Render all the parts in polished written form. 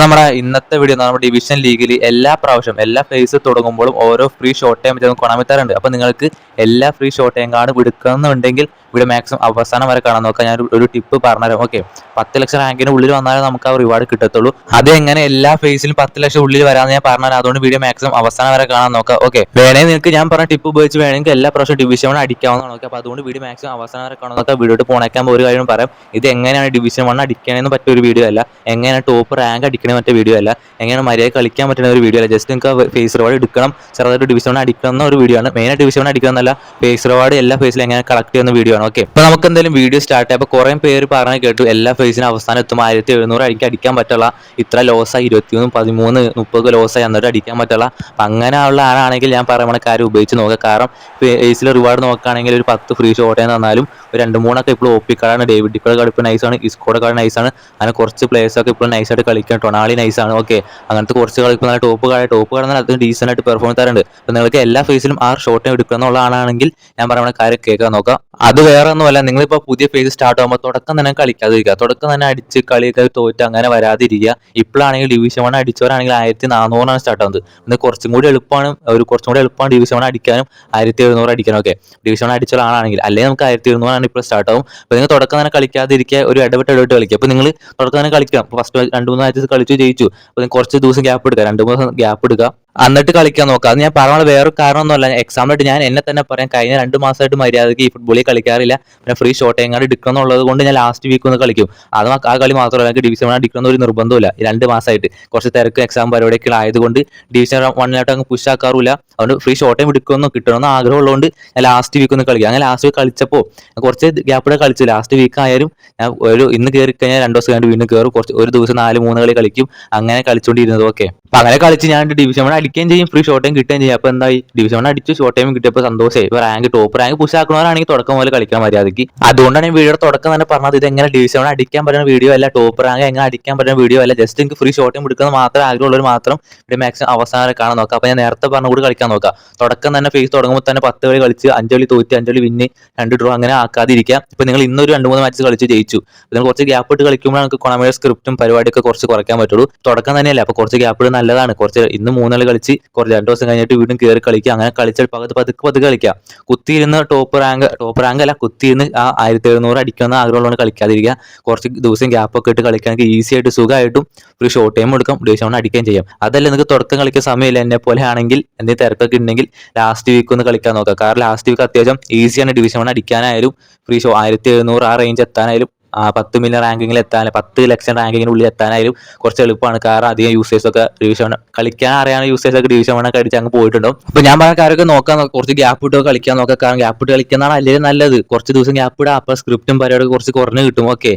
നമ്മുടെ ഇന്നത്തെ വീഡിയോ നമ്മുടെ ഡിവിഷൻ ലീഗിൽ എല്ലാ പ്രാവശ്യം എല്ലാ ഫേസ് തുടങ്ങുമ്പോഴും ഓരോ ഫ്രീ ഷോർട്ട് ടൈം കൊണാമിത്താറുണ്ട്. അപ്പോൾ നിങ്ങൾക്ക് എല്ലാ ഫ്രീ ഷോർട്ട് ടൈം കാർഡ് എടുക്കുന്നുണ്ടെങ്കിൽ വീഡിയോ മാക്സിമം അവസാനം വരെ കാണാൻ നോക്കാം. ഞാൻ ഒരു ടിപ്പ് പറഞ്ഞുതരാം. ഓക്കെ, 10 ലക്ഷം റാങ്കിന് ഉള്ളിൽ വന്നാലേ നമുക്ക് ആ റിവാർഡ് കിട്ടത്തുള്ളൂ. അത് എങ്ങനെ എല്ലാ ഫേസിലും 10 ലക്ഷം ഉള്ളിൽ വരാമെന്ന് ഞാൻ പറഞ്ഞാൽ അതുകൊണ്ട് വീഡിയോ മാക്സിമം അവസാനം വരെ കാണാൻ നോക്കാം. ഓക്കെ, വേണമെങ്കിൽ നിങ്ങൾക്ക് ഞാൻ പറഞ്ഞ ടിപ്പ് ഉപയോഗിച്ച് വേണമെങ്കിൽ എല്ലാ പ്രാവശ്യം ഡിവിഷൻ 1 അടിക്കാവുന്നതാണ്. ഓക്കെ, അപ്പോൾ അതുകൊണ്ട് വീഡിയോ മാക്സിമം അവസാനം വരെ കാണാൻ നോക്കാം. വീഡിയോട്ട് പോണേക്കാൻ ഒരു കാര്യം പറയാം, ഇത് എങ്ങനെയാണ് ഡിവിഷൻ 1 അടിക്കണമെന്ന് പറ്റിയ ഒരു വീഡിയോ അല്ല, എങ്ങനെയാണ് ടോപ്പ് റാങ്ക് അടിക്കണേ മറ്റേ വീഡിയോ അല്ല, എങ്ങനെ മര്യാദ കളിക്കാൻ പറ്റുന്ന ഒരു വീഡിയോ അല്ല. ജസ്റ്റ് നിങ്ങൾക്ക് ഫേസ് റിവാർഡ് എടുക്കണം, ചെറുതായിട്ട് ഡിവിഷൻ 1 അടിക്കണം എന്ന ഒരു വീഡിയോ ആണ്. മെയിനായിട്ട് ഡിവിഷൻ 1 അടിക്കണം എന്നല്ല, ഫേസ് റിവാർഡ് എല്ലാ ഫേസിലും എങ്ങനെ കളക്ട് ചെയ്യുന്ന വീഡിയോ ആണ്. ഓക്കെ, അപ്പോൾ നമുക്ക് എന്തായാലും വീഡിയോ സ്റ്റാർട്ട് ചെയ്യാം. അപ്പോൾ കുറേ പേര് പറഞ്ഞ് കേട്ടു എല്ലാ ഫേസിനും അവസാനം എത്തുമ്പോൾ 1700 അടിക്കാൻ പറ്റുള്ള, ഇത്ര ലോസായി 21, 13, 30 ലോസായി എന്നിട്ട് അടിക്കാൻ പറ്റുള്ള. അപ്പം അങ്ങനെയുള്ള ആളാണെങ്കിൽ ഞാൻ പറയുന്ന കാര്യം ഉപയോഗിച്ച് നോക്കുക. കാരണം ഫേസിൽ റിവാർഡ് നോക്കുകയാണെങ്കിൽ ഒരു 10 ഫ്രീ ഷോട്ട് തന്നാലും ഒരു 2-3 ഇപ്പോൾ ഒപ്പി കാർഡാണ്. ഡേവിഡ് ഡിക്കോയുടെ കാർഡ് ഇപ്പോൾ നൈസാണ്, ഇസ്കോയുടെ കാർഡ് നൈസാണ്. അങ്ങനെ കുറച്ച് പ്ലേയേഴ്സൊക്കെ ഇപ്പോൾ നൈസായിട്ട് കളിക്കാൻ. ടൊണാളി നൈസാണ്. ഓക്കെ, അങ്ങനത്തെ കുറച്ച് കളിക്കുന്ന നല്ല ടോപ്പ് കാർഡ് അത് ഡീസൻ്റ് ആയിട്ട് പെർഫോം തരുന്നുണ്ട്. അപ്പോൾ നിങ്ങൾക്ക് എല്ലാ ഫേസിലും ആ ഷോട്ട് എടുക്കുക എന്നുള്ള ആളാണെങ്കിൽ ഞാൻ പറയുന്ന കാര്യം കേൾക്കാൻ നോക്കാം. അത് വേറെ ഒന്നുമല്ല, നിങ്ങളിപ്പോൾ പുതിയ ഫേസ് സ്റ്റാർട്ട് ആകുമ്പോൾ തുടക്കം തന്നെ കളിക്കാതിരിക്കുക, തുടക്കം തന്നെ അടിച്ച് കളിയൊക്കെ തോറ്റ് അങ്ങനെ വരാതിരിക്കുക. ഇപ്പോഴാണെങ്കിൽ ഡിവിഷൻ 1 അടിച്ചവരാണെങ്കിൽ 1400 സ്റ്റാർട്ട് ആവുന്നത്. പിന്നെ കുറച്ചും കൂടി എളുപ്പമാണ് ഡിവിഷൻ 1 അടിക്കാനും 1700 അടിക്കാനും. ഓക്കെ, ഡിവിഷൻ 1 അടിച്ച ആളാണെങ്കിൽ അല്ലെങ്കിൽ നമുക്ക് 1700 ഇപ്പോൾ സ്റ്റാർട്ട് ആവും. അപ്പോൾ നിങ്ങൾ തുടക്കം തന്നെ കളിക്കാതിരിക്കുക, ഒരു ഇടവിട്ട് കളിക്കുക. അപ്പോൾ നിങ്ങൾ തുടക്കം തന്നെ കളിക്കണം. ഫസ്റ്റ് 2-3 മാച്ചസ് കളിച്ചു ജയിച്ചു, അപ്പോൾ കുറച്ച് ദിവസം ഗ്യാപ്പ് എടുക്കുക, 2-3 ദിവസം ഗ്യാപ്പ് എടുക്കുക, എന്നിട്ട് കളിക്കാൻ നോക്കുക. അത് ഞാൻ പറഞ്ഞ വേറെ കാരണമൊന്നുമല്ല, എക്സാമ്പിളായിട്ട് ഞാൻ എന്നെ തന്നെ പറയാം. കഴിഞ്ഞ 2 മാസമായിട്ട് മര്യാദയ്ക്ക് ഈ ഫുട്ബോളിൽ കളിക്കാറില്ല. പിന്നെ ഫ്രീ ഷോട്ട് എങ്ങാണ്ട് എടുക്കണം എന്നുള്ളത് കൊണ്ട് ഞാൻ ലാസ്റ്റ് വീക്ക് ഒന്ന് കളിക്കും. അത് ആ കളി മാത്രമല്ല, എനിക്ക് ഡിവിഷൻ 1 അടിക്കണം ഒരു നിർബന്ധമില്ല. 2 മാസമായിട്ട് കുറച്ച് തിരക്ക് എക്സാം പരിപാടിയൊക്കെ ആയതുകൊണ്ട് ഡിവിഷൻ 1 അങ്ങ് പുഷ് ആക്കാറില്ല. അതുകൊണ്ട് ഫ്രീ ഷോട്ട് ടൈം എടുക്കുമെന്ന് കിട്ടണമെന്ന് ആഗ്രഹമുള്ളതുകൊണ്ട് ഞാൻ ലാസ്റ്റ് വീക്ക് ഒന്ന് കളിക്കുക. അങ്ങനെ ലാസ്റ്റ് വീക്ക് കളിച്ചപ്പോൾ കുറച്ച് ഗ്യാപ്പിടെ കളിച്ചു. ലാസ്റ്റ് വീക്ക് ആയാലും ഞാൻ ഇന്ന് കയറി കഴിഞ്ഞാൽ 2 ദിവസം കഴിഞ്ഞ് വീണ്ടും കയറും, ഒരു ദിവസം 4-3 കളി കളിക്കും. അങ്ങനെ കളിച്ചുകൊണ്ടിരുന്നത്. ഓക്കെ, അപ്പം അങ്ങനെ കളിച്ച് ഞാൻ ഡിവിഷൻ 1 അടിക്കുകയും ചെയ്യും, ഫ്രീ ഷോട്ട് ടൈം കിട്ടുകയും ചെയ്യും. അപ്പോൾ എന്തായി, ഡിവിഷൻ 1 അടിച്ചു, ഷോട്ട് ടൈം കിട്ടിയപ്പോൾ സന്തോഷമായി. ഇപ്പോൾ ടോപ്പ് റാങ്ക് പുഷ് ആക്കുന്നവരാണെങ്കിൽ തുടക്കം പോലെ കളിക്കാൻ മര്യാദയ്ക്ക്. അതുകൊണ്ടാണ് ഞാൻ വീഡിയോ തുടക്കം തന്നെ പറഞ്ഞത്, ഇത് എങ്ങനെ ഡിവിഷൻ 1 അടിക്കാൻ പറ്റുന്ന വീഡിയോ അല്ല, ടോപ്പ് റാങ്ക് എങ്ങനെ അടിക്കാൻ പറ്റുന്ന വീഡിയോ അല്ല. ജസ്റ്റ് എനിക്ക് ഫ്രീ ഷോട്ട് ടൈം എടുക്കുന്നത് മാത്രം ആഗ്രഹമുള്ളവർ മാത്രം ഇവിടെ മാക്സിമം അവസാനം കാണാൻ നോക്കാം. അപ്പോൾ ഞാൻ നേരത്തെ പറഞ്ഞ കൂടി കളിക്കാൻ നോക്കാം. തുടക്കം തന്നെ ഫേസ് തുടങ്ങുമ്പോൾ തന്നെ 10 കളി കളിച്ച് 5 കളി തോറ്റ് 5 കളി വിന്ന് 2 ഡ്രോ അങ്ങനെ ആക്കാതിരിക്കുക. ഇപ്പോൾ നിങ്ങൾ ഇന്നൊരു 2-3 മാച്ച് കളിച്ച് ജയിച്ചു, നിങ്ങൾ കുറച്ച് ഗ്യാപ്പ് ഇട്ട് കളിക്കുമ്പോൾ നമുക്ക് കൊണാമിയുടെ സ്ക്രിപ്റ്റും പരിപാടിയൊക്കെ കുറച്ച് കുറയ്ക്കാൻ പറ്റുള്ളൂ. തുടക്കം തന്നെയല്ല, അപ്പോൾ കുറച്ച് ഗ്യാപ്പ് ഇട്ട് നല്ലതാണ്. കുറച്ച് ഇന്ന് 3 കളി കളിച്ച് കുറച്ച് 2 ദിവസം കഴിഞ്ഞിട്ട് വീണ്ടും കയറി കളിക്കുക. അങ്ങനെ കളിച്ചാൽ പതുക്കെ കളിക്കുക. കുത്തിയിരുന്ന് ടോപ്പ് റാങ്ക് അല്ല, കുത്തിയിരുന്ന് ആ 1700 അടിക്കുന്ന ആഗ്രഹമുള്ളവർ കളിക്കാതിരിക്കുക. കുറച്ച് ദിവസം ഗ്യാപ്പ് ഒക്കെ ഇട്ട് കളിക്കാൻ ഈസി ആയിട്ട് സുഖമായിട്ടും ഫ്രീ ഷോർട്ട് ടൈം എടുക്കാം, ഡിവിഷൻ 1 അടിക്കുകയും ചെയ്യാം. അതല്ല നിങ്ങൾക്ക് തുടക്കം കളിക്കാൻ സമയമില്ല, എന്നെ പോലെ ആണെങ്കിൽ എന്തെങ്കിലും തിരക്കൊക്കെ ഉണ്ടെങ്കിൽ ലാസ്റ്റ് വീക്ക് ഒന്ന് കളിക്കാൻ നോക്കാം. കാരണം ലാസ്റ്റ് വീക്ക് അത്യാവശ്യം ഈസിയാണ് ഡിവിഷൻ 1 അടിക്കാനായാലും ഫ്രീ 1700 ആ റേഞ്ച് എത്താനായാലും 10 മില്യൺ റാങ്കിങ്ങിൽ എത്താൻ 10 ലക്ഷം റാങ്കിങ്ങിനുള്ളിൽ എത്താനായാലും കുറച്ച് എളുപ്പമാണ്. കാരണം അധികം യൂസേഴ്സ് ഒക്കെ ഡിവിഷൻ 1 കളിക്കാൻ അറിയാവുന്ന യൂസേഴ്സ് ഒക്കെ ഡിവിഷൻ 1 ഒക്കെ അടിച്ച് അങ്ങ് പോയിട്ടുണ്ടാവും. അപ്പോൾ ഞാൻ പറഞ്ഞ കാര്യമൊക്കെ നോക്കാൻ നോക്കാം, കുറച്ച് ഗ്യാപ്പ് ഇട്ട് കളിക്കാൻ നോക്കാം. കാരണം ഗ്യാപ്പ് ഇട്ട് കളിക്കുന്നതാണ് അല്ലെങ്കിൽ നല്ലത്. കുറച്ച് ദിവസം ഗ്യാപ്പ് ഇടുക, അപ്പോൾ സ്ക്രിപ്റ്റും പരിപാടിയൊക്കെ കുറച്ച് കുറഞ്ഞ് കിട്ടും. ഓക്കെ,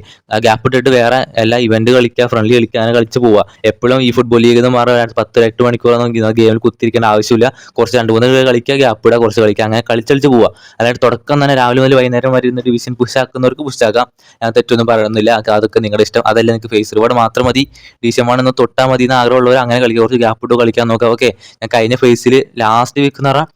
ഗ്യാപ്പ് ഇട്ടിട്ട് വേറെ എല്ലാ ഇവന്റ് കളിക്കുക, ഫ്രണ്ട്ലി കളിക്കുക, അങ്ങനെ കളിച്ച് പോവുക. എപ്പോഴും ഈ ഫുട്ബോൾ ലീഗ് എന്ന് പറഞ്ഞാൽ 10-8 മണിക്കൂറൊന്നും ഗെയിമിൽ കുത്തിരിക്കേണ്ട ആവശ്യമില്ല. കുറച്ച് 2-3 കളിക്കുക, ഗ്യാപ്പ് ഇടുക, കുറച്ച് കളിക്കുക, അങ്ങനെ കളിച്ച് പോവുക. അതായത് തുടക്കം തന്നെ രാവിലെ മുതൽ വൈകുന്നേരം വരെ ഇരുന്ന് ഡിവിഷൻ പുഷ് ആക്കുന്നവർക്ക് പുഷ് ആക്കാം, ഞാൻ തെറ്റൊന്നും പറയുന്നില്ല. അതൊക്കെ നിങ്ങളുടെ ഇഷ്ടം. അതല്ല നിങ്ങൾക്ക് ഫേസ് റിവാർഡ് മാത്രം മതി, ഡിവിഷൻ 1 ഒന്ന് തൊട്ടാൽ മതി എന്ന് ആഗ്രഹമുള്ളവർ അങ്ങനെ കളിക്കുക, കുറച്ച് ഗ്യാപ്പ് ഇട്ട് കളിക്കാൻ നോക്കാം. ഓക്കെ, ഞാൻ കഴിഞ്ഞ ഫേസിൽ ലാസ്റ്റ് വീക്ക് എന്ന് പറഞ്ഞാൽ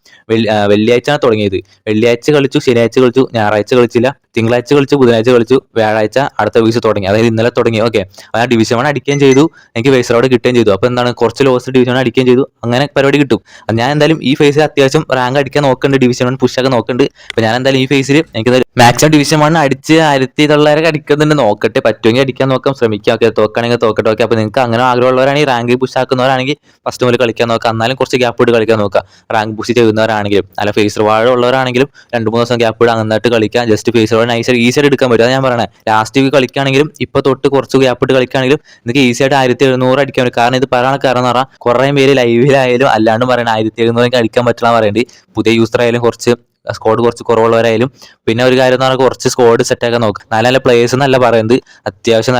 വെള്ളിയാഴ്ചയാണ് തുടങ്ങിയത്. വെള്ളിയാഴ്ച കളിച്ചു, ശനിയാഴ്ച കളിച്ചു, ഞായറാഴ്ച കളിച്ചില്ല, തിങ്കളാഴ്ച കളിച്ചു, ബുധനാഴ്ച കളിച്ചു, വ്യാഴാഴ്ച അടുത്ത വീക്ക് തുടങ്ങി. അതായത് ഇന്നലെ തുടങ്ങി. ഓക്കെ, ഞാൻ ഡിവിഷൻ 1 അടിക്കുകയും ചെയ്തു, എനിക്ക് ഫേസ് റിവാർഡ് കിട്ടുകയും ചെയ്തു. അപ്പോൾ എന്താണ്, കുറച്ച് ലോസ് ഡിവിഷൻ 1 അടിക്കുകയും ചെയ്തു, അങ്ങനെ പരിപാടി കിട്ടും. ഞാൻ എന്തായാലും ഈ ഫേസിൽ അത്യാവശ്യം റാങ്ക് അടിക്കാൻ നോക്കുന്നുണ്ട്, ഡിവിഷൻ 1 പുഷൊക്കെ നോക്കുന്നുണ്ട്. അപ്പോൾ ഞാൻ എന്തായാലും ഈ ഫേസിൽ എനിക്ക് മാക്സിമം ഡിവിഷൻ 1 അടിച്ച് 1900 അടിക്കുന്നുണ്ട്. നോക്കട്ടെ, പറ്റുമെങ്കിൽ അടിക്കാൻ നോക്കാം, ശ്രമിക്കാം. ഓക്കെ, തോക്കുകയാണെങ്കിൽ തോക്കട്ടെ. ഓക്കെ, അപ്പോൾ നിങ്ങൾക്ക് അങ്ങനെ ആഗ്രഹമുള്ളവരാണെങ്കിൽ റാങ്ക് പുഷ് ആക്കുന്നവരാണെങ്കിൽ ഫസ്റ്റ് മുതൽ കളിക്കാൻ നോക്കാം. എന്നാലും കുറച്ച് ഗ്യാപ്പ് ഇട്ട് കളിക്കാൻ നോക്കാം. റാങ്ക് പുഷ് ചെയ്യുന്നവരാണെങ്കിലും അല്ല ഫേസ് റിവാർഡ് ഉള്ളവരാണെങ്കിലും 2-3 ദിവസം ഗ്യാപ്പ് ഇട്ട് നന്നായിട്ട് കളിക്കാം. ജസ്റ്റ് ഫേസ് റിവാർഡ് ഈസിയായിട്ട് എടുക്കാൻ പറ്റും. അത് ഞാൻ പറയണത്, ലാസ്റ്റ് വീക്ക് കളിക്കുകയാണെങ്കിലും ഇപ്പോൾ തൊട്ട് കുറച്ച് ഗ്യാപ്പ് ഇട്ട് കളിക്കുകയാണെങ്കിലും നിങ്ങൾക്ക് ഈസിയായിട്ട് 1700 അടിക്കാൻ പറ്റും. കാരണം ഇത് പറയാൻ കാരണം എന്ന് പറഞ്ഞാൽ കുറേ പേര് ലൈവിലായാലും അല്ലാണ്ട് പറയണത് 1700 അടിക്കാൻ പറ്റില്ല പറയുന്നത്. പുതിയ യൂസർ ആയാലും കുറച്ച് സ്കോഡ് കുറച്ച് കുറവുള്ളവരായാലും പിന്നെ ഒരു കാര്യം എന്ന് പറഞ്ഞാൽ കുറച്ച് സ്കോഡ് സെറ്റാക്കാൻ നോക്കുക. നല്ല നല്ല പ്ലേയേഴ്സ് എന്നല്ല പറയുന്നത്, അത്യാവശ്യം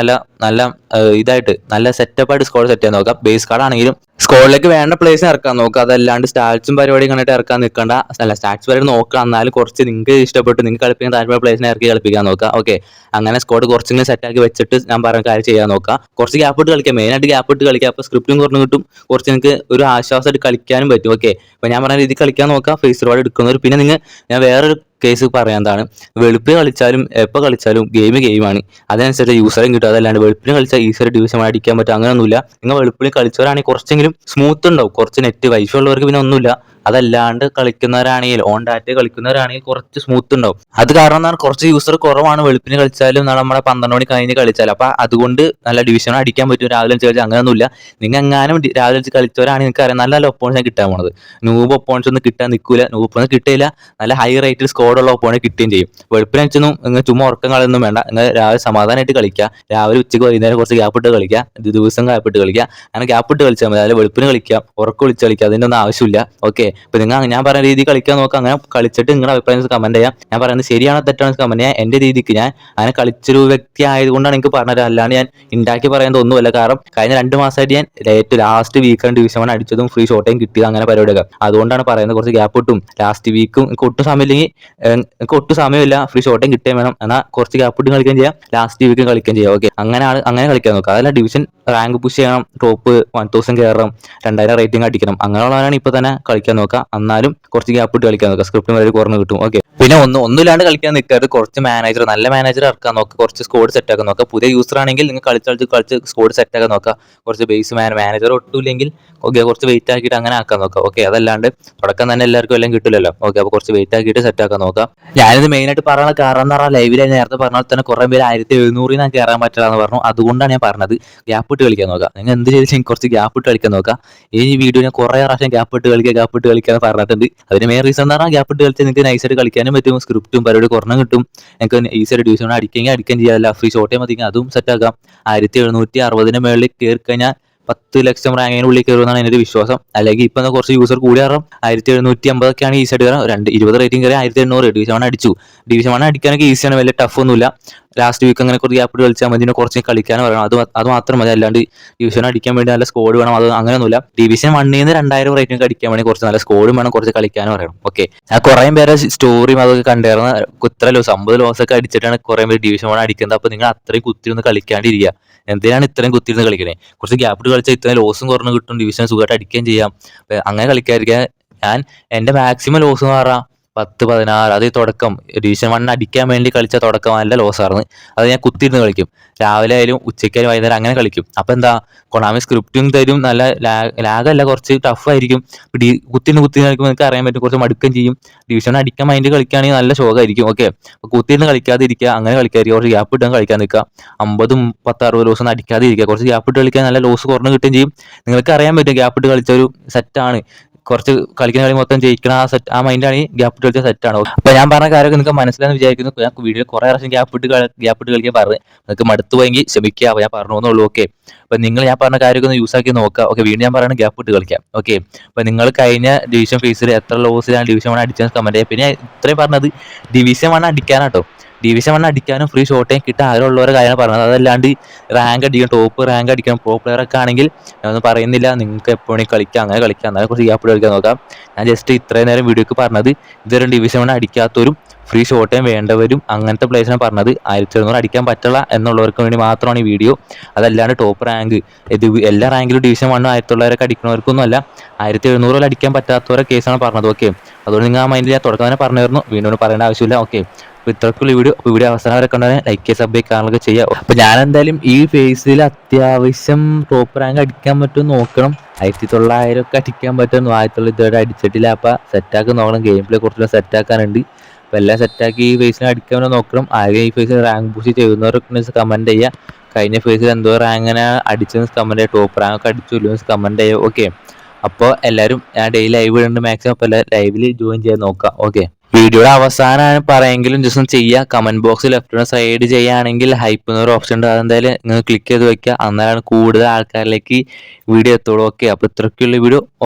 നല്ല ഇതായിട്ട് നല്ല സെറ്റപ്പായിട്ട് സ്കോഡ് സെറ്റ് ചെയ്യാൻ നോക്കാം. ബേസ് കാർഡ് ആണെങ്കിലും സ്കോഡിലേക്ക് വേണ്ട പ്ലേയേഴ്സിനെ ഇറക്കാൻ നോക്കുക. അതല്ലാണ്ട് സ്റ്റാറ്റ്സും പരിപാടി കണ്ടിട്ട് ഇറക്കാൻ നിൽക്കേണ്ട. അല്ല, സ്റ്റാറ്റ്സ് പരിപാടി നോക്കുക, എന്നാലും കുറച്ച് നിങ്ങൾക്ക് ഇഷ്ടപ്പെട്ട് നിങ്ങൾക്ക് കളിപ്പിക്കാൻ താല്പര്യ പ്ലേയേഴ്സിനെ ഇറക്കി കളിപ്പിക്കാൻ നോക്കുക. ഓക്കെ, അങ്ങനെ സ്കോഡ് കുറച്ചെങ്കിലും സെറ്റാക്കി വെച്ചിട്ട് ഞാൻ പറഞ്ഞ കാര്യം ചെയ്യാൻ നോക്കുക. കുറച്ച് ഗ്യാപ്പ് ഇട്ട് കളിക്കുക, മെയിനായിട്ട് ഗ്യാപ്പ് ഇട്ട് കളിക്കുക. അപ്പോൾ സ്ക്രിപ്റ്റും കുറഞ്ഞ് കിട്ടും, കുറച്ച് നിങ്ങൾക്ക് ഒരു ആശ്വാസമായിട്ട് കളിക്കാനും പറ്റും. ഓക്കെ, അപ്പോൾ ഞാൻ പറഞ്ഞ രീതിയിൽ കളിക്കാൻ നോക്കുക. ഫേസ് റിവാർഡ് എടുക്കുന്നവർ പിന്നെ ഞാൻ വേറൊരു കേസ് പറയാതാണ്. വെളുപ്പിന് കളിച്ചാലും എപ്പോൾ കളിച്ചാലും ഗെയിമാണ്. അതിനനുസരിച്ച് യൂസറും കിട്ടും. അതല്ലാണ്ട് വെളുപ്പിന് കളിച്ചാൽ ഈസിയായിട്ട് ഡിവിഷൻ അടിക്കാൻ പറ്റും അങ്ങനെയൊന്നുമില്ല. നിങ്ങൾ വെളുപ്പിന് കളിച്ചവരാണെങ്കിൽ കുറച്ചെങ്കിലും സ്മൂത്ത് ഉണ്ടാവും, കുറച്ച് നെറ്റ് വൈഫൈ ഉള്ളവർക്ക് പിന്നെ ഒന്നുമില്ല. അതല്ലാണ്ട് കളിക്കുന്നവരാണെങ്കിൽ ഓൺ ഡാറ്റ കളിക്കുന്നവരാണെങ്കിൽ കുറച്ച് സ്മൂത്ത് ഉണ്ടാവും. അത് കാരണം എന്നാൽ കുറച്ച് യൂസർ കുറവാണ് വെളുപ്പിന് കളിച്ചാലും നമ്മളെ 12 മണി കഴിഞ്ഞ് കളിച്ചാലും. അപ്പൊ അതുകൊണ്ട് നല്ല ഡിവിഷൻ അടിക്കാൻ പറ്റും രാവിലെ കളിച്ചാൽ. അങ്ങനെയൊന്നുമില്ല. നിങ്ങൾ എങ്ങാനും രാവിലെ വെച്ച് കളിച്ചവരാണെങ്കിൽ നിങ്ങൾക്ക് അറിയാം നല്ല നല്ല ഒപ്പോണൻസ് കിട്ടാൻ പോണത്. നൂബ് ഒപ്പോണൻസ് ഒന്നും കിട്ടാൻ നിൽക്കില്ല, നൂബ് ഒപ്പോണൻസ് കിട്ടില്ല, നല്ല ഹൈ റേറ്റിൽ സ്കോഡുള്ള ഒപ്പോണൻസ് കിട്ടുകയും ചെയ്യും. വെളുപ്പിന് വെച്ചൊന്നും നിങ്ങൾ ചുമ്മാ ഉറക്കം കളയൊന്നും വേണ്ട. നിങ്ങൾ രാവിലെ സമാധാനമായിട്ട് കളിക്കുക. രാവിലെ ഉച്ചയ്ക്ക് വൈകുന്നേരം കുറച്ച് ഗ്യാപ്പിട്ട് കളിക്കുക, ദിവസം ഗ്യാപ്പിട്ട് കളിക്കുക. അങ്ങനെ ഗ്യാപ്പിട്ട് കളിച്ചാൽ മതി. അതിൽ വെളുപ്പിന് കളിക്കാം, ഉറക്കം വിളിച്ച് കളിക്കുക, അതിൻ്റെ ഒന്നും ആവശ്യമില്ല. ഓക്കെ, ഇപ്പൊ നിങ്ങൾ ഞാൻ പറയുന്ന രീതിയിൽ കളിക്കാൻ നോക്കുക. അങ്ങനെ കളിച്ചിട്ട് നിങ്ങളുടെ അഭിപ്രായം കമന്റ് ചെയ്യാം. ഞാൻ പറയുന്നത് ശരിയാണോ തെറ്റാണോ കമന്റ് ചെയ്യാം. എന്റെ രീതിക്ക് ഞാൻ അങ്ങനെ കളിച്ചൊരു വ്യക്തി ആയതുകൊണ്ടാണ് എനിക്ക് പറഞ്ഞത്, അല്ലാണ്ട് ഞാൻ ഉണ്ടാക്കി പറയുന്നത് ഒന്നുമല്ല. കാരണം കഴിഞ്ഞ 2 മാസമായിട്ട് ഞാൻ ലാസ്റ്റ് വീക്കാണ് ഡിവിഷൻ 1 അടിച്ചതും ഫ്രീ ഷോട്ടേയും കിട്ടിയത് അങ്ങനെ പരിപാടിയൊക്കെ. അതുകൊണ്ടാണ് പറയുന്നത്. കുറച്ച് ഗ്യാപ്പ് കിട്ടും. ലാസ്റ്റ് വീക്കും എനിക്ക് ഒട്ടും സമയമില്ലെങ്കിൽ എനിക്ക് ഒട്ടും സമയമില്ല, ഫ്രീ ഷോട്ടേയും കിട്ടുകയും വേണം. എന്നാൽ കുറച്ച് ഗ്യാപ്പ് ഇട്ടും കളിക്കുകയും ചെയ്യാം, ലാസ്റ്റ് വീക്കും കളിക്കുകയും ചെയ്യാം. ഓക്കെ, അങ്ങനെ കളിക്കാൻ നോക്കുക. അതല്ല ഡിവിഷൻ റാങ്ക് പുഷ് ചെയ്യണം, ടോപ്പ് 1000 കയറണം, 2000 റേറ്റിംഗ് അടിക്കണം, അങ്ങനെയുള്ളവരാണ് ഇപ്പൊ തന്നെ കളിക്കാൻ നോക്കുക. എന്നാലും കുറച്ച് ഗ്യാപ്പ് ഇട്ട് കളിക്കാൻ നോക്കുക, സ്ക്രിപ്റ്റും വരെ കുറഞ്ഞ് കിട്ടും. ഓക്കെ, പിന്നെ ഒന്നുമില്ലാണ്ട് കളിക്കാൻ നിൽക്കരുത്. കുറച്ച് നല്ല മാനേജർ ഇറക്കാൻ നോക്കുക, കുറച്ച് സ്കോഡ് സെറ്റ് ആക്കാൻ നോക്കുക. പുതിയ യൂസർ ആണെങ്കിൽ നിങ്ങൾ കളിച്ച് സ്കോഡ് സെറ്റ് ആക്കാൻ നോക്കുക. കുറച്ച് ബേസ് മാനേജർ ഒട്ടുമില്ലെങ്കിൽ ഓക്കെ കുറച്ച് വെയിറ്റ് ആക്കിയിട്ട് അങ്ങനെ ആക്കാൻ നോക്കുക. ഓക്കെ, അതല്ലാണ്ട് തുടക്കം തന്നെ എല്ലാവർക്കും എല്ലാം കിട്ടില്ലല്ലോ. ഓക്കെ, അപ്പോൾ കുറച്ച് വെയിറ്റ് ആക്കിയിട്ട് സെറ്റ് ആക്കാൻ നോക്കുക. ഞാനിത് മെയിനായിട്ട് പറയാനുള്ള കാരണം എന്ന് പറഞ്ഞാൽ ലൈവിൽ നേരത്തെ പറഞ്ഞാൽ തന്നെ കുറെ പേര് 1700 കയറാൻ പറ്റില്ല എന്ന് പറഞ്ഞു. അതുകൊണ്ടാണ് ഞാൻ പറഞ്ഞത് ഗ്യാപ്പ് ഇട്ട് കളിക്കാൻ നോക്കുക. നിങ്ങൾ എന്ത് ചെയ്തിട്ടും കുറച്ച് ഗ്യാപ്പ് ഇട്ട് കളിക്കാൻ നോക്കുക. ഈ വീഡിയോ ഞാൻ കുറേ പ്രാവശ്യം ഗ്യാപ്പ് ഇട്ട് കളിക്കുക എന്ന് പറഞ്ഞിട്ടുണ്ട്. അതിന് മെയിൻ റീസൺ എന്ന് പറഞ്ഞാൽ ഗ്യാപ്പ് ഇട്ട് കളിച്ചാൽ നിങ്ങൾക്ക് നൈസായിട്ട് കളിക്കാനും പറ്റും, സ്ക്രിപ്റ്റും പരിപാടി കുറഞ്ഞ കിട്ടും. നിങ്ങൾക്ക് ഈസിയായിട്ട് ഡിവിഷൻ അടിക്കാൻ ചെയ്യാറില്ല, ഫ്രീ ഷോട്ടേ മതി, അതും സെറ്റ് ആക്കാം. 1760 മേളിൽ കയറി കഴിഞ്ഞാൽ 10 ലക്ഷം റാങ്കിനുള്ളിൽ കയറുമെന്നാണ് എൻ്റെ ഒരു വിശ്വാസം. അല്ലെങ്കിൽ ഇപ്പൊ കുറച്ച് യൂസർ കൂടി കാരണം 1750 ഈസിയായിട്ട് കയറാം. 20 റേറ്റിംഗ് കയറി 1800 ഡിവിഷൻ 1 അടിച്ചു. ഡിവിഷൻ 1 അടിക്കാനൊക്കെ ഈസിയാണ്, വലിയ ടഫ് ഒന്നുമില്ല. ലാസ്റ്റ് വീക്ക് അങ്ങനെ കുറച്ച് ഗ്യാപ്പ് കളിച്ചാൽ മതി, കുറച്ച് കളിക്കാനും പറയണം. അത് മാത്രം മതി. അല്ലാണ്ട് ഡിവിഷൻ അടിക്കാൻ വേണ്ടി നല്ല സ്കോഡ് വേണം, അത് അങ്ങനെയൊന്നുമില്ല. ഡിവിഷൻ 1 2000 റേറ്റിംഗ് അടിക്കാൻ വേണ്ടി കുറച്ച് നല്ല സ്കോഡും വേണം, കുറച്ച് കളിക്കാനും പറയണം. ഓക്കെ, ഞാൻ കുറേ പേരെ സ്റ്റോറിയും അതൊക്കെ കണ്ടായിരുന്നു. ഇത്ര ലോസ് 50 ലോസൊക്കെ അടിച്ചിട്ടാണ് കുറേ പേര് ഡിവിഷൻ 1 അടിക്കുന്നത്. അപ്പൊ നിങ്ങൾ അത്രയും കുത്തിരുന്ന് കളിക്കാണ്ടിരിക്കുക. എന്തിനാണ് ഇത്രയും കുത്തിരുന്ന് കളിക്കണേ? കുറച്ച് ഗ്യാപ്പിട്ട് കളിച്ചാൽ ഇത്രയും ലോസും കുറഞ്ഞ് കിട്ടും, ഡിവിഷൻ സുഖമായിട്ട് അടിക്കുകയും ചെയ്യാം. അങ്ങനെ കളിക്കാതിരിക്കാൻ ഞാൻ എൻ്റെ മാക്സിമം ലോസ് എന്ന് പറഞ്ഞാൽ 10, 16. അത് തുടക്കം ഡിവിഷൻ 1 അടിക്കാൻ വേണ്ടി കളിച്ച തുടക്കം നല്ല ലോസായിരുന്നു. അത് ഞാൻ കുത്തിരുന്ന് കളിക്കും, രാവിലെ ആയാലും ഉച്ചയ്ക്കായാലും വൈകുന്നേരം അങ്ങനെ കളിക്കും. അപ്പം എന്താ, കൊണാമി സ്ക്രിപ്റ്റും തരും, നല്ല ലാഗല്ല, കുറച്ച് ടഫ് ആയിരിക്കും. കുത്തിരുന്ന് കളിക്കുമ്പോൾ നിങ്ങൾക്ക് അറിയാൻ പറ്റും, കുറച്ച് മടുക്കുകയും ചെയ്യും. ഡിവിഷൻ അടിക്കാൻ മൈൻഡ് കളിക്കുകയാണെങ്കിൽ നല്ല ശോകമായിരിക്കും. ഓക്കെ, കുത്തിരുന്ന് കളിക്കാതിരിക്കുക, അങ്ങനെ കളിക്കാതിരിക്കുക. കുറച്ച് ഗ്യാപ്പ് ഇട്ടാൽ കളിക്കാൻ നിൽക്കുക. 50, 30, 60 ലോസ് ഒന്നും അടിക്കാതിരിക്കുക. കുറച്ച് ഗ്യാപ്പ് ഇട്ട് കളിക്കാൻ നല്ല ലോസ് കുറഞ്ഞ് കിട്ടുകയും ചെയ്യും. നിങ്ങൾക്ക് അറിയാൻ പറ്റും ഗ്യാപ്പ് ഇട്ട് കളിച്ച ഒരു സെറ്റാണ്, കുറച്ച് കളിക്കുന്ന കളി മൊത്തം ജയിക്കണം, ആ മൈൻഡാണ് ഈ ഗ്യാപ്പ് ഇട്ട് കളിച്ച സെറ്റാണ്. അപ്പൊ ഞാൻ പറഞ്ഞ കാര്യമൊക്കെ നിങ്ങൾക്ക് മനസ്സിലാന്ന് വിചാരിക്കുന്നു. ഞാൻ വീഡിയോ കുറെ പ്രാവശ്യം ഗ്യാപ്പ് ഇട്ട് കളിക്കാൻ പറഞ്ഞു, നിങ്ങൾക്ക് മടുത്തു പോയെങ്കിൽ ക്ഷമിക്കുക. അപ്പൊ ഞാൻ പറഞ്ഞു എന്നുള്ളൂ. ഓക്കെ, അപ്പൊ നിങ്ങൾ ഞാൻ പറഞ്ഞ കാര്യമൊക്കെ ഒന്ന് യൂസ് ആക്കി നോക്കുക. ഓക്കെ, വീണ്ടും ഞാൻ പറയുന്നത് ഗ്യാപ്പ് ഇട്ട് കളിക്കാം. ഓക്കെ, അപ്പൊ നിങ്ങൾ കഴിഞ്ഞ ഡിവിഷൻ ഫേസിൽ എത്ര ലോസിലാണ് ഡിവിഷൻ 1 അടിച്ചെന്ന് കമന്റ് ചെയ്യുക. പിന്നെ ഇത്രയും പറഞ്ഞത് ഡിവിഷൻ 1 അടിക്കാനാട്ടോ. ഡിവിഷൻ 1 അടിക്കാനും ഫ്രീ ഷോട്ടേയും കിട്ടാൻ ആഗ്രഹമുള്ളവരുടെ കാര്യമാണ് പറഞ്ഞത്. അതല്ലാണ്ട് റാങ്ക് അടിക്കണം, ടോപ്പ് റാങ്ക് അടിക്കണം, പ്രോ പ്ലെയർ ഒക്കെ ആണെങ്കിൽ ഞാനൊന്നും പറയുന്നില്ല. നിങ്ങൾക്ക് എപ്പോഴും കളിക്കാം, അങ്ങനെ കളിക്കാം, എന്നാലും കുറച്ച് ഗ്യാപ്പ് കളിക്കാൻ നോക്കാം. ഞാൻ ജസ്റ്റ് ഇത്രയും നേരം വീഡിയോക്ക് പറഞ്ഞത് ഇതൊരു ഡിവിഷൻ 1 അടിക്കാത്തവരും ഫ്രീ ഷോട്ടേയും വേണ്ടവരും അങ്ങനത്തെ പ്ലേസിനാണ് പറഞ്ഞത്. 1700 അടിക്കാൻ പറ്റില്ല എന്നുള്ളവർക്ക് വേണ്ടി മാത്രമാണ് ഈ വീഡിയോ. അതല്ലാണ്ട് ടോപ്പ് റാങ്ക് എല്ലാ റാങ്കിലും ഡിവിഷൻ 1 1900 അടിക്കുന്നവർക്കൊന്നും അല്ല, 1700 അടിക്കാൻ പറ്റാത്തവരെ കേസാണ് പറഞ്ഞത്. ഓക്കെ, അതുകൊണ്ട് നിങ്ങൾ ആ മൈൻഡിൽ ഞാൻ തുടക്കം തന്നെ പറഞ്ഞായിരുന്നു, വീണ്ടും പറയേണ്ട ആവശ്യമില്ല. ഓക്കെ, അപ്പോൾ ഇത്രക്കുള്ള വീഡിയോ അവസാനം വരെ കണ്ടാൽ ലൈക്ക്, സബ്, കാണുക ചെയ്യുക. അപ്പോൾ ഞാൻ എന്തായാലും ഈ ഫേസിൽ അത്യാവശ്യം ടോപ്പ് റാങ്ക് അടിക്കാൻ പറ്റും നോക്കണം. 1900 ഒക്കെ അടിക്കാൻ പറ്റും. 1900 ഇതുവരെ അടിച്ചിട്ടില്ല. അപ്പോൾ സെറ്റാക്കി നോക്കണം, ഗെയിം പ്ലേ കുറച്ചുകൂടെ സെറ്റാക്കാനുണ്ട്. അപ്പോൾ എല്ലാം സെറ്റാക്കി ഈ ഫേസിന് അടിക്കാൻ നോക്കണം. ആദ്യം ഈ ഫേസിൽ റാങ്ക് പുഷ് ചെയ്യുന്നവരൊക്കെ കമൻറ്റ് ചെയ്യുക. കഴിഞ്ഞ ഫേസിൽ എന്തോ റാങ്ങനെ അടിച്ചെന്ന് കമൻറ്റ് ചെയ്യുക, ടോപ്പ് റാങ്ക് ഒക്കെ അടിച്ചു ഇല്ലെന്ന് കമൻറ്റ് ചെയ്യുക. ഓക്കെ, അപ്പോൾ എല്ലാവരും ഞാൻ ഡെയിലി ലൈവ് ഇടുന്നുണ്ട്, മാക്സിമം അപ്പോൾ ലൈവിൽ ജോയിൻ ചെയ്യാൻ നോക്കുക. ഓക്കെ, വീഡിയോയുടെ അവസാനമാണ് പറയുമെങ്കിലും ജസ്റ്റ് ഒന്ന് ചെയ്യുക. കമന്റ് ബോക്സ് ലെഫ്റ്റ് സൈഡ് ചെയ്യുകയാണെങ്കിൽ ഹൈപ്പ് എന്നൊരു ഓപ്ഷൻ ഉണ്ട്, അതെന്തായാലും നിങ്ങൾ ക്ലിക്ക് ചെയ്ത് വെക്കുക. അന്നേരമാണ് കൂടുതൽ ആൾക്കാരിലേക്ക് വീഡിയോ എത്തുള്ളൂ. ഓക്കെ, അപ്പോൾ ഇത്രയ്ക്കുള്ള വീഡിയോ.